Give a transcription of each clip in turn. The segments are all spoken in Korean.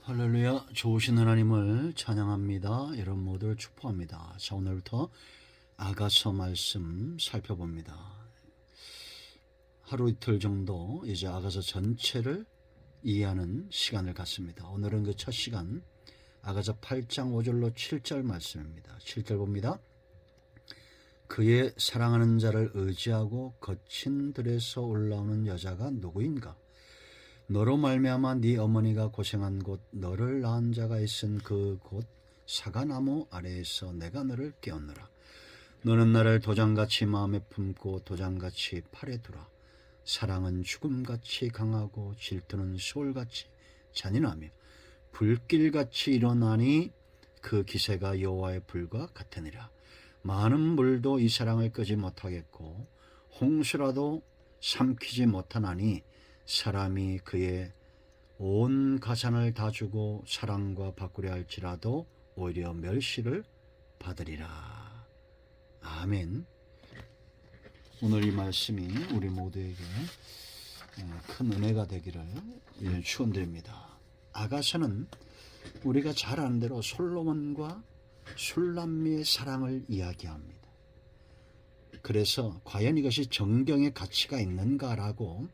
할렐루야. 좋으신 하나님을 찬양합니다. 여러분 모두를 축복합니다. 자, 오늘부터 아가서 말씀 살펴봅니다. 하루 이틀 정도 이제 아가서 전체를 이해하는 시간을 갖습니다. 오늘은 그 첫 시간 아가서 8장 5절로 7절 말씀입니다. 7절 봅니다. 그의 사랑하는 자를 의지하고 거친 들에서 올라오는 여자가 누구인가? 너로 말미암아 네 어머니가 고생한 곳, 너를 낳은 자가 있은 그 곳 사과나무 아래에서 내가 너를 깨웠노라. 너는 나를 도장같이 마음에 품고 도장같이 팔에 두라. 사랑은 죽음같이 강하고 질투는 소울같이 잔인하며 불길같이 일어나니 그 기세가 여호와의 불과 같으니라. 많은 물도 이 사랑을 끄지 못하겠고 홍수라도 삼키지 못하나니 사람이 그의 온 가산을 다 주고 사랑과 바꾸려 할지라도 오히려 멸시를 받으리라. 아멘. 오늘 이 말씀이 우리 모두에게 큰 은혜가 되기를 축원드립니다. 아가서는 우리가 잘 아는 대로 솔로몬과 술람미의 사랑을 이야기합니다. 그래서 과연 이것이 정경의 가치가 있는가라고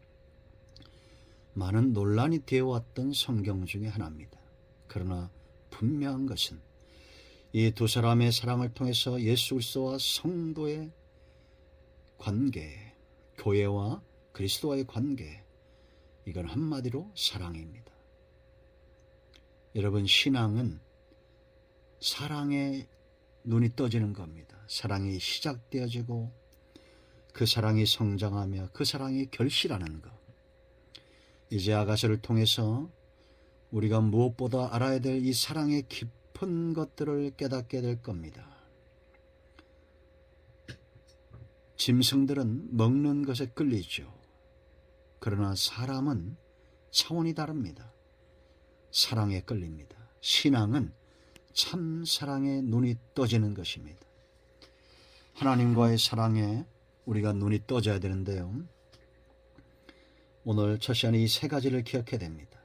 많은 논란이 되어왔던 성경 중에 하나입니다. 그러나 분명한 것은 이 두 사람의 사랑을 통해서 예수 그리스도와 성도의 관계, 교회와 그리스도와의 관계, 이건 한마디로 사랑입니다. 여러분, 신앙은 사랑에 눈이 떠지는 겁니다. 사랑이 시작되어지고 그 사랑이 성장하며 그 사랑이 결실하는 것. 이제 아가서를 통해서 우리가 무엇보다 알아야 될 이 사랑의 깊은 것들을 깨닫게 될 겁니다. 짐승들은 먹는 것에 끌리죠. 그러나 사람은 차원이 다릅니다. 사랑에 끌립니다. 신앙은 참 사랑에 눈이 떠지는 것입니다. 하나님과의 사랑에 우리가 눈이 떠져야 되는데요. 오늘 첫 시간에 이 세 가지를 기억해야 됩니다.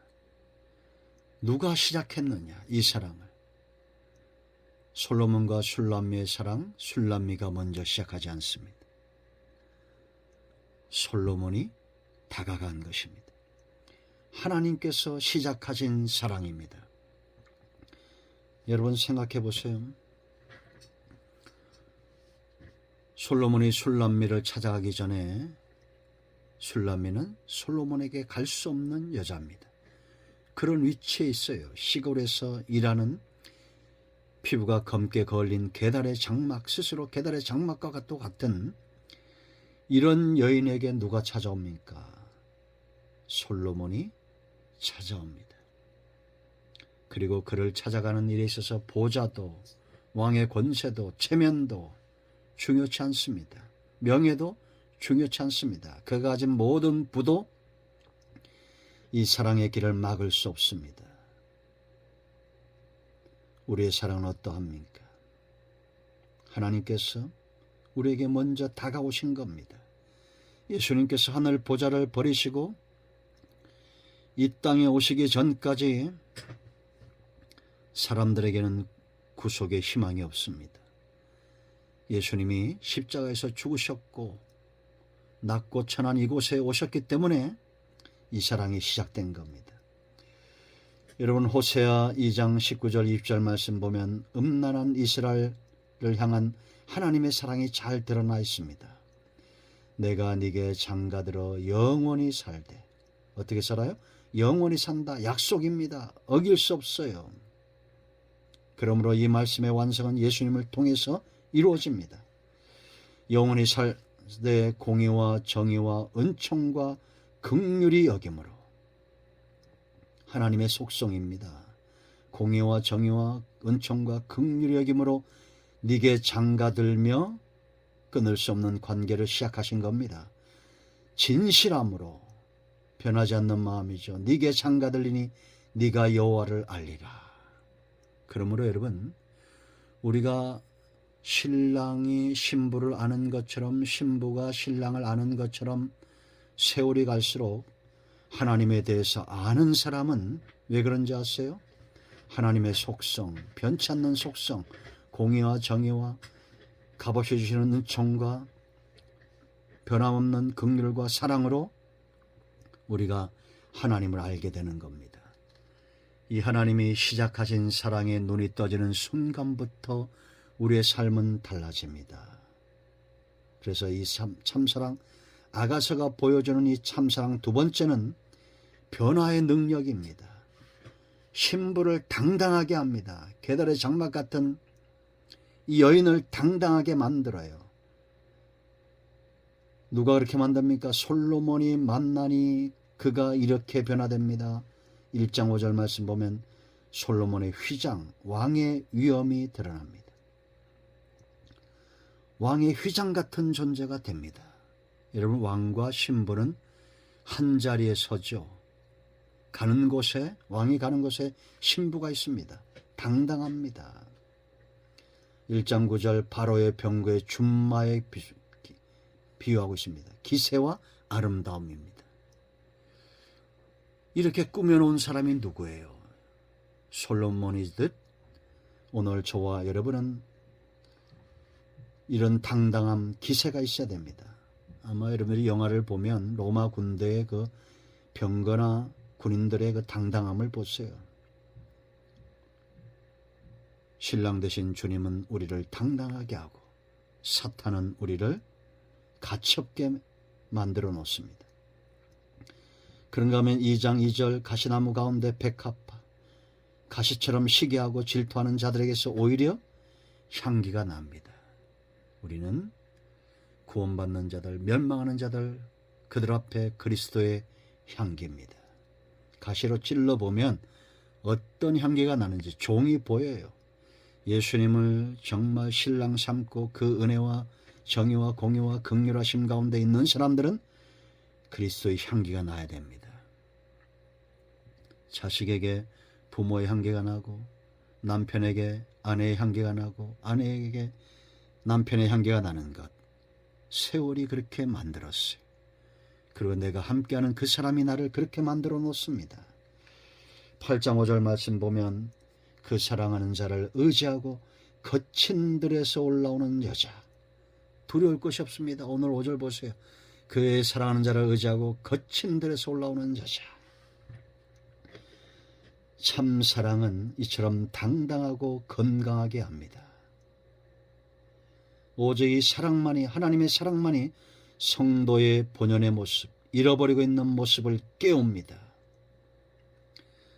누가 시작했느냐, 이 사랑을. 솔로몬과 술람미의 사랑, 술람미가 먼저 시작하지 않습니다. 솔로몬이 다가간 것입니다. 하나님께서 시작하신 사랑입니다. 여러분 생각해 보세요. 솔로몬이 술람미를 찾아가기 전에 술람미는 솔로몬에게 갈 수 없는 여자입니다. 그런 위치에 있어요. 시골에서 일하는 피부가 검게 걸린 계달의 장막, 스스로 계달의 장막과 같은 이런 여인에게 누가 찾아옵니까? 솔로몬이 찾아옵니다. 그리고 그를 찾아가는 일에 있어서 보좌도, 왕의 권세도, 체면도 중요치 않습니다. 명예도 중요치 않습니다. 그가 가진 모든 부도 이 사랑의 길을 막을 수 없습니다. 우리의 사랑은 어떠합니까? 하나님께서 우리에게 먼저 다가오신 겁니다. 예수님께서 하늘 보좌를 버리시고 이 땅에 오시기 전까지 사람들에게는 구속의 희망이 없습니다. 예수님이 십자가에서 죽으셨고 낮고 천한 이곳에 오셨기 때문에 이 사랑이 시작된 겁니다. 여러분, 호세아 2장 19절 20절 말씀 보면 음란한 이스라엘을 향한 하나님의 사랑이 잘 드러나 있습니다. 내가 네게 장가들어 영원히 살되. 어떻게 살아요? 영원히 산다. 약속입니다. 어길 수 없어요. 그러므로 이 말씀의 완성은 예수님을 통해서 이루어집니다. 영원히 살되 공의와 정의와 은총과 긍휼이 여김으로. 하나님의 속성입니다. 공의와 정의와 은총과 긍휼이 여김으로 네게 장가들며 끊을 수 없는 관계를 시작하신 겁니다. 진실함으로 변하지 않는 마음이죠. 네게 장가들리니 네가 여호와를 알리라. 그러므로 여러분, 우리가 신랑이 신부를 아는 것처럼 신부가 신랑을 아는 것처럼 세월이 갈수록 하나님에 대해서 아는 사람은 왜 그런지 아세요? 하나님의 속성, 변치 않는 속성, 공의와 정의와 값없이 주시는 은총과 변함없는 긍휼과 사랑으로 우리가 하나님을 알게 되는 겁니다. 이 하나님이 시작하신 사랑에 눈이 떠지는 순간부터 우리의 삶은 달라집니다. 그래서 이 참사랑, 아가서가 보여주는 이 참사랑 두 번째는 변화의 능력입니다. 신부를 당당하게 합니다. 계달의 장막 같은 이 여인을 당당하게 만들어요. 누가 그렇게 만듭니까? 솔로몬이 만나니 그가 이렇게 변화됩니다. 1장 5절 말씀 보면 솔로몬의 휘장, 왕의 위엄이 드러납니다. 왕의 휘장 같은 존재가 됩니다. 여러분, 왕과 신부는 한 자리에 서죠. 가는 곳에, 왕이 가는 곳에 신부가 있습니다. 당당합니다. 1장 9절 바로의 병거의 준마에 비유하고 있습니다. 기세와 아름다움입니다. 이렇게 꾸며놓은 사람이 누구예요? 솔로몬이듯 오늘 저와 여러분은 이런 당당함, 기세가 있어야 됩니다. 아마 여러분들이 영화를 보면 로마 군대의 그 병거나 군인들의 그 당당함을 보세요. 신랑 되신 주님은 우리를 당당하게 하고 사탄은 우리를 가엾게 만들어 놓습니다. 그런가 하면 2장 2절 가시나무 가운데 백합화, 가시처럼 시기하고 질투하는 자들에게서 오히려 향기가 납니다. 우리는 구원받는 자들, 멸망하는 자들, 그들 앞에 그리스도의 향기입니다. 가시로 찔러보면 어떤 향기가 나는지 종이 보여요. 예수님을 정말 신랑 삼고 그 은혜와 정의와 공의와 긍휼하심 가운데 있는 사람들은 그리스도의 향기가 나야 됩니다. 자식에게 부모의 향기가 나고, 남편에게 아내의 향기가 나고, 아내에게 남편의 향기가 나는 것, 세월이 그렇게 만들었어요. 그리고 내가 함께하는 그 사람이 나를 그렇게 만들어 놓습니다. 8장 5절 말씀 보면 그 사랑하는 자를 의지하고 거친 들에서 올라오는 여자, 두려울 것이 없습니다. 오늘 5절 보세요. 그의 사랑하는 자를 의지하고 거친 들에서 올라오는 여자. 참 사랑은 이처럼 당당하고 건강하게 합니다. 오직 이 사랑만이, 하나님의 사랑만이 성도의 본연의 모습, 잃어버리고 있는 모습을 깨웁니다.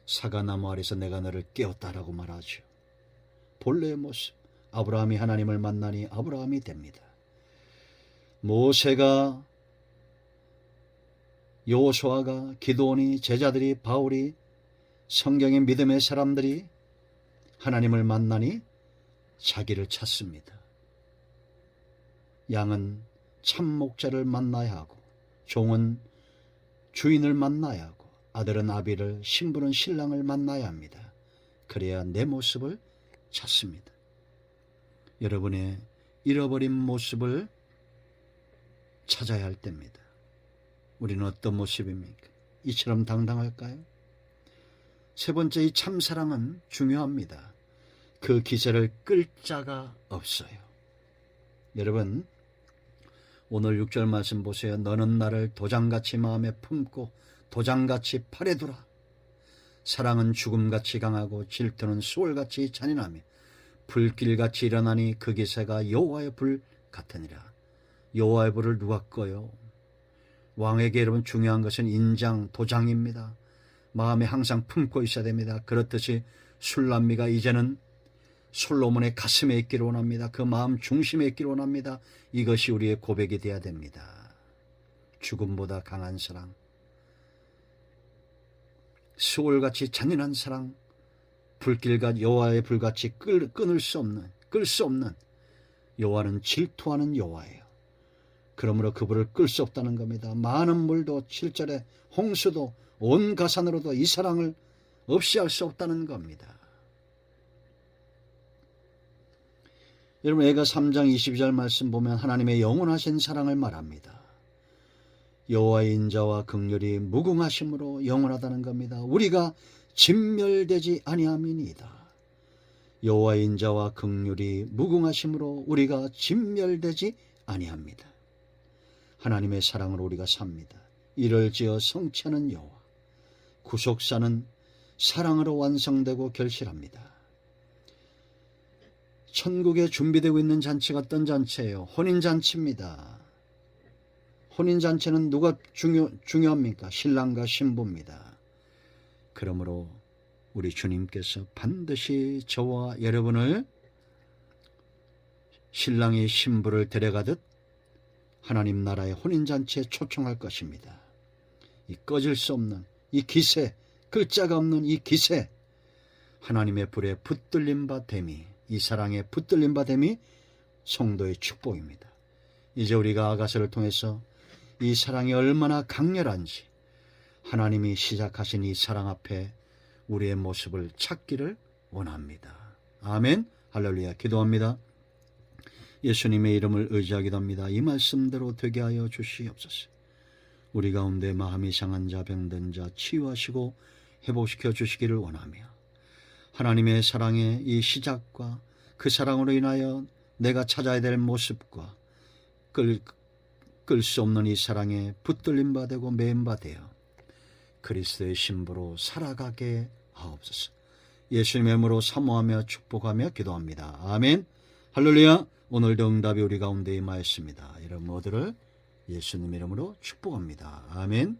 사과나무 아래서 내가 너를 깨웠다라고 말하죠. 본래의 모습, 아브라함이 하나님을 만나니 아브라함이 됩니다. 모세가, 여호수아가, 기드온이, 제자들이, 바울이, 성경의 믿음의 사람들이 하나님을 만나니 자기를 찾습니다. 양은 참 목자를 만나야 하고, 종은 주인을 만나야 하고, 아들은 아비를, 신부는 신랑을 만나야 합니다. 그래야 내 모습을 찾습니다. 여러분의 잃어버린 모습을 찾아야 할 때입니다. 우리는 어떤 모습입니까? 이처럼 당당할까요? 세 번째, 이 참사랑은 중요합니다. 그 기세를 끌 자가 없어요. 여러분, 오늘 6절 말씀 보세요. 너는 나를 도장같이 마음에 품고 도장같이 팔에 두라. 사랑은 죽음같이 강하고 질투는 수월같이 잔인하며 불길같이 일어나니 그 기세가 여호와의 불 같으니라. 여호와의 불을 누가 꺼요? 왕에게 여러분 중요한 것은 인장, 도장입니다. 마음에 항상 품고 있어야 됩니다. 그렇듯이 술람미가 이제는 솔로몬의 가슴에 있기를 원합니다. 그 마음 중심에 있기를 원합니다. 이것이 우리의 고백이 되어야 됩니다. 죽음보다 강한 사랑, 수월같이 잔인한 사랑, 불길과 여호와의 불같이 끌 수 없는 여호와는 질투하는 여호와예요. 그러므로 그 불을 끌 수 없다는 겁니다. 많은 물도 7절에 홍수도 온 가산으로도 이 사랑을 없이 할 수 없다는 겁니다. 여러분, 애가 3장 22절 말씀 보면 하나님의 영원하신 사랑을 말합니다. 여호와의 인자와 긍휼이 무궁하심으로 영원하다는 겁니다. 우리가 진멸되지 아니함이니이다. 여호와의 인자와 긍휼이 무궁하심으로 우리가 진멸되지 아니합니다. 하나님의 사랑으로 우리가 삽니다. 이를 지어 성취하는 여호와, 구속사는 사랑으로 완성되고 결실합니다. 천국에 준비되고 있는 잔치가 어떤 잔치예요? 혼인잔치입니다. 혼인잔치는 누가 중요합니까? 신랑과 신부입니다. 그러므로 우리 주님께서 반드시 저와 여러분을 신랑이 신부를 데려가듯 하나님 나라의 혼인잔치에 초청할 것입니다. 이 꺼질 수 없는 이 기세, 글자가 없는 이 기세, 하나님의 불에 붙들린 바 됨이, 이 사랑에 붙들린 바 됨이 성도의 축복입니다. 이제 우리가 아가서를 통해서 이 사랑이 얼마나 강렬한지 하나님이 시작하신 이 사랑 앞에 우리의 모습을 찾기를 원합니다. 아멘. 할렐루야. 기도합니다. 예수님의 이름을 의지하기도 합니다. 이 말씀대로 되게 하여 주시옵소서. 우리 가운데 마음이 상한 자, 병든 자 치유하시고 회복시켜 주시기를 원하며, 하나님의 사랑의 이 시작과 그 사랑으로 인하여 내가 찾아야 될 모습과 끌 수 없는 이 사랑에 붙들림 바 되고 매인 바 되어 그리스도의 신부로 살아가게 하옵소서. 예수님의 이름으로 사모하며 축복하며 기도합니다. 아멘. 할렐루야. 오늘도 응답이 우리 가운데 임하였습니다. 이런 모두를 예수님 이름으로 축복합니다. 아멘.